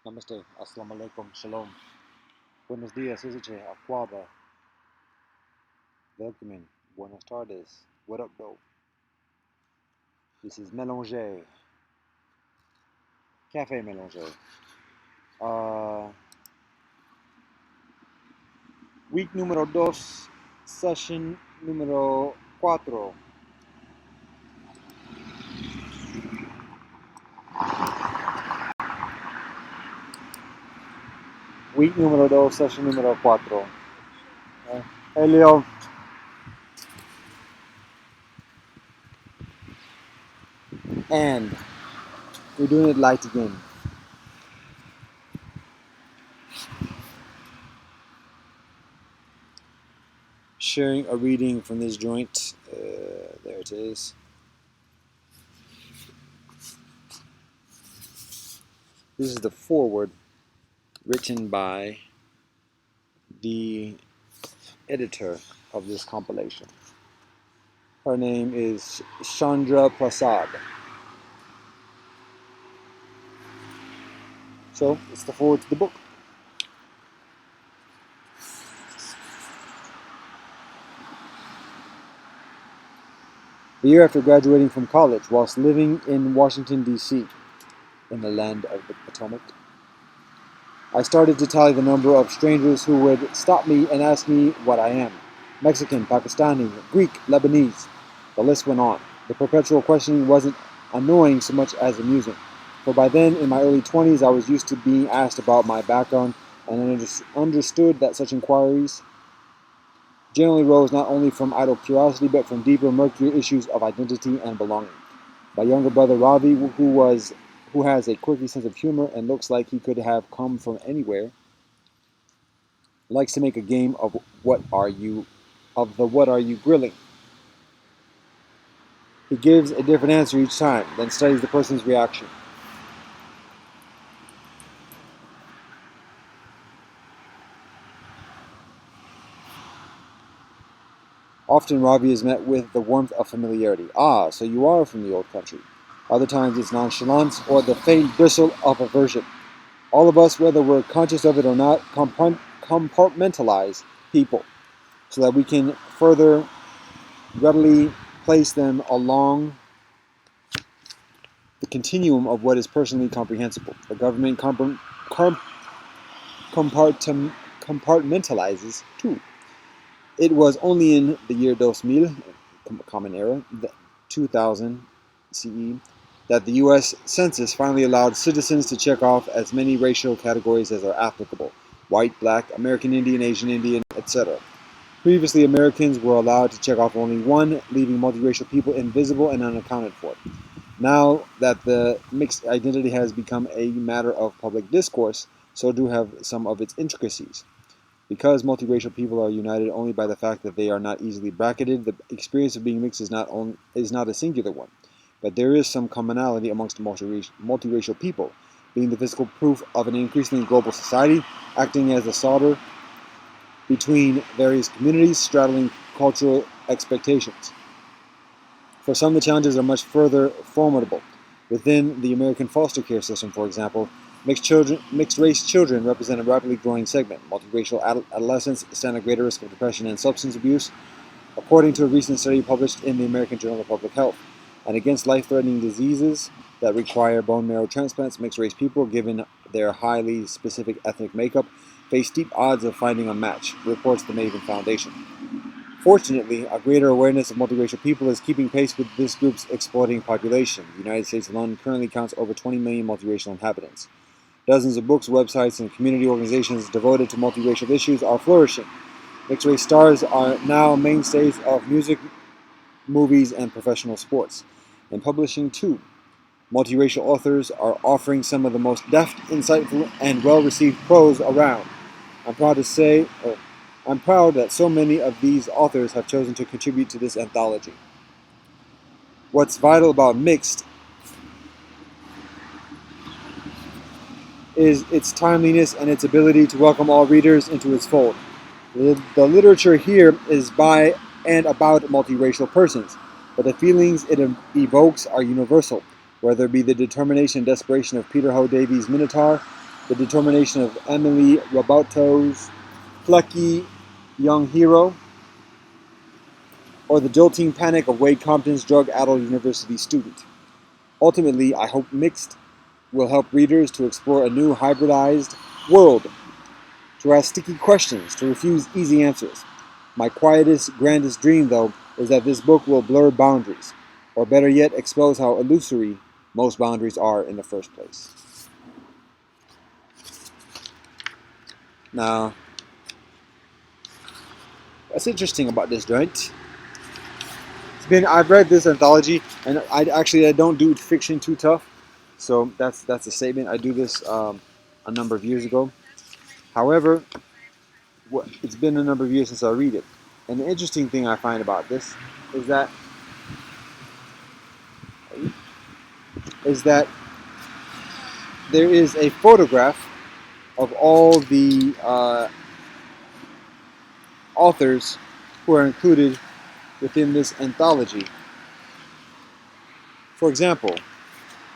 Namaste, Assalamu alaikum, Shalom. Buenos días, Isiche, Aquaba, Welcoming, Buenas tardes, what up, though? This is Mélanger, Café Mélanger. Week número 2, session número 4. Week número 2, session número 4. Hey, Leo. And we're doing it light again. Sharing a reading from this joint. There it is. This is the foreword written by the editor of this compilation. Her name is Chandra Prasad. So it's the foreword to the book. The year after graduating from college, whilst living in Washington, D.C., in the land of the Potomac, I started to tally the number of strangers who would stop me and ask me what I am. Mexican, Pakistani, Greek, Lebanese. The list went on. The perpetual questioning wasn't annoying so much as amusing. For by then, in my early 20s, I was used to being asked about my background and understood that such inquiries generally rose not only from idle curiosity, but from deeper, murkier issues of identity and belonging. My younger brother Ravi, who has a quirky sense of humor and looks like he could have come from anywhere, likes to make a game of the what are you grilling. He gives a different answer each time, then studies the person's reaction. Often Ravi is met with the warmth of familiarity. Ah, so you are from the old country. Other times it's nonchalance or the faint bristle of aversion. All of us, whether we're conscious of it or not, compartmentalize people so that we can further readily place them along the continuum of what is personally comprehensible. The government compartmentalizes too. It was only in the year 2000, Common Era, 2000 CE, that the U.S. Census finally allowed citizens to check off as many racial categories as are applicable: white, black, American Indian, etc. Previously, Americans were allowed to check off only one, leaving multiracial people invisible and unaccounted for. Now that the mixed identity has become a matter of public discourse, so do have some of its intricacies. Because multiracial people are united only by the fact that they are not easily bracketed, the experience of being mixed is not a singular one. But there is some commonality amongst multiracial people, being the physical proof of an increasingly global society, acting as a solder between various communities, straddling cultural expectations. For some, the challenges are much further formidable. Within the American foster care system, for example, mixed-race children represent a rapidly growing segment. Multiracial adolescents stand a greater risk of depression and substance abuse, according to a recent study published in the American Journal of Public Health. And against life-threatening diseases that require bone marrow transplants, mixed-race people, given their highly specific ethnic makeup, face steep odds of finding a match, reports the Maven Foundation. Fortunately, a greater awareness of multiracial people is keeping pace with this group's exploding population. The United States alone currently counts over 20 million multiracial inhabitants. Dozens of books, websites, and community organizations devoted to multiracial issues are flourishing. Mixed-race stars are now mainstays of music, movies, and professional sports. And publishing, too. Multiracial authors are offering some of the most deft, insightful, and well-received prose around. I'm proud that so many of these authors have chosen to contribute to this anthology. What's vital about Mixed is its timeliness and its ability to welcome all readers into its fold. The literature here is by and about multiracial persons, but the feelings it evokes are universal, whether it be the determination and desperation of Peter Ho Davies' Minotaur, the determination of Emily Roboto's plucky young hero, or the jolting panic of Wade Compton's drug-addled university student. Ultimately, I hope Mixed will help readers to explore a new hybridized world, to ask sticky questions, to refuse easy answers. My quietest, grandest dream, though, is that this book will blur boundaries, or better yet, expose how illusory most boundaries are in the first place. Now, what's interesting about this joint? I've read this anthology, and I don't do fiction too tough, so that's a statement. I do this a number of years ago. However, it's been a number of years since I read it, and the interesting thing I find about this is that is that there is a photograph of all the authors who are included within this anthology. For example,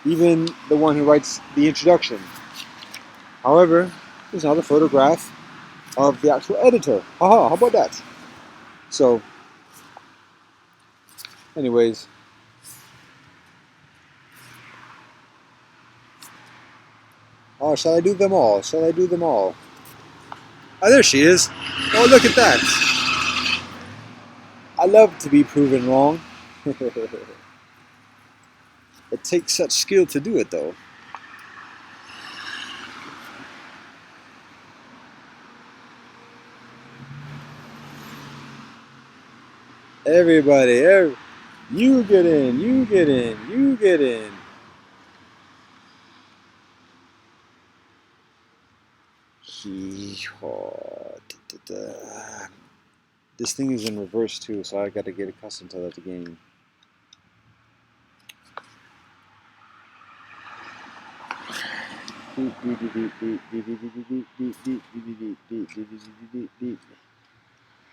even the one who writes the introduction. However, there's not a photograph of the actual editor. Haha, how about that? So, anyways, oh, shall I do them all? Shall I do them all? Oh, there she is. Oh, look at that. I love to be proven wrong. It takes such skill to do it, though. Everybody, you get in, you get in, you get in. This thing is in reverse too, so I gotta get accustomed to that again.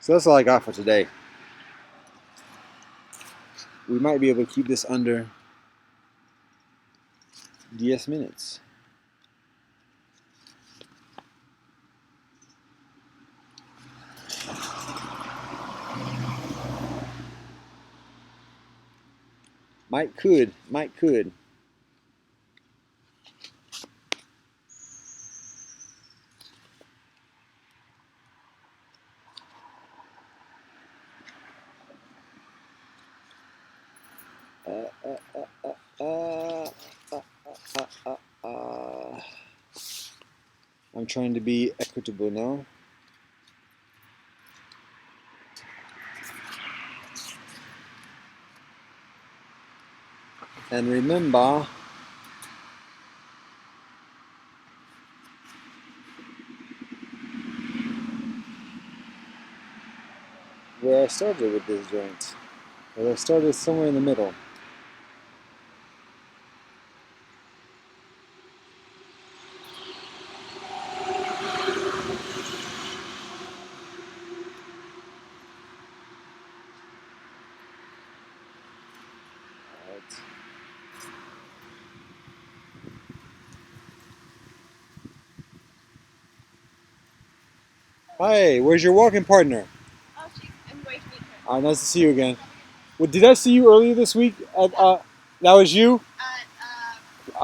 So that's all I got for today. We might be able to keep this under 10 minutes. Might could. I'm trying to be equitable now. And remember, where I started with this joint. Well, I started somewhere in the middle. Hi, where's your walking partner? Oh, I'm going to meet her. Nice to see you again. Well, did I see you earlier this week? That was you?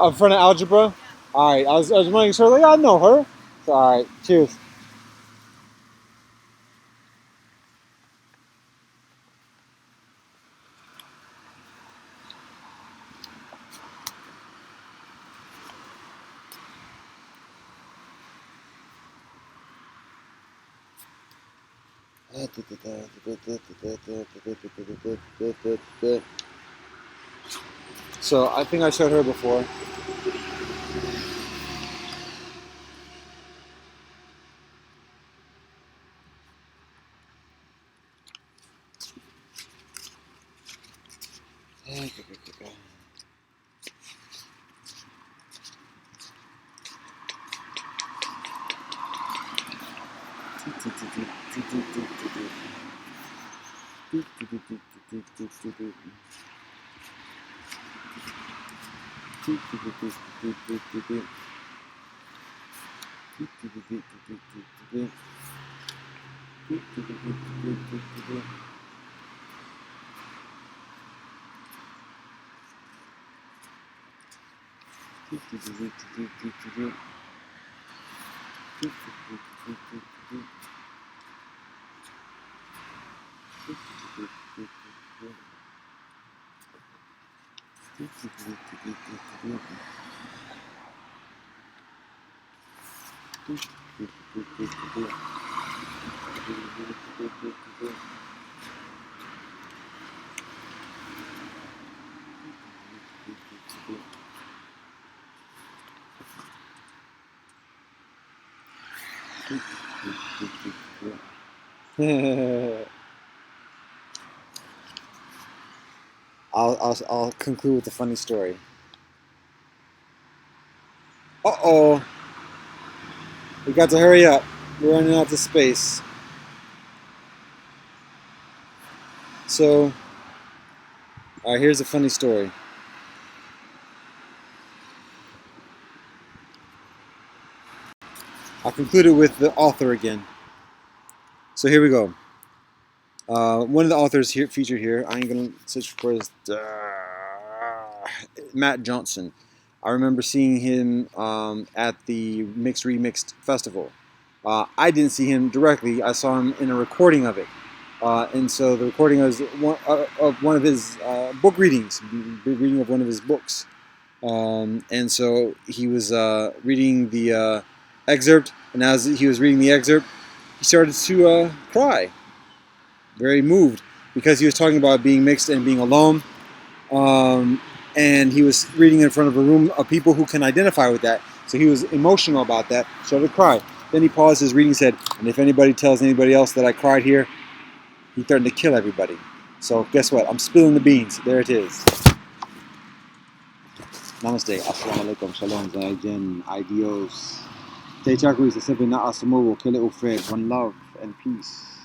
In front of algebra? Yeah. Alright, I was making sure, like, I know her. So, alright, cheers. So, I think I showed her before. I'll conclude with a funny story. Uh-oh. We got to hurry up. We're running out of space. So, here's a funny story. I'll conclude it with the author again. So here we go. One of the authors here featured here, I ain't gonna search for his Matt Johnson. I remember seeing him at the Mixed Remixed Festival. I didn't see him directly. I saw him in a recording of it, and so the recording was of one of his book readings, reading of one of his books. And so he was reading the excerpt, and as he was reading the excerpt, he started to cry, very moved, because he was talking about being mixed and being alone. And he was reading in front of a room of people who can identify with that. So he was emotional about that, started to cry. Then he paused his reading and said, and if anybody tells anybody else that I cried here, he threatened to kill everybody. So guess what? I'm spilling the beans. There it is. Namaste. Assalamu alaikum. Shalom. Zaijen. Adios. Te chaku is a simple na asamovo. Kill it Fred. One love and peace.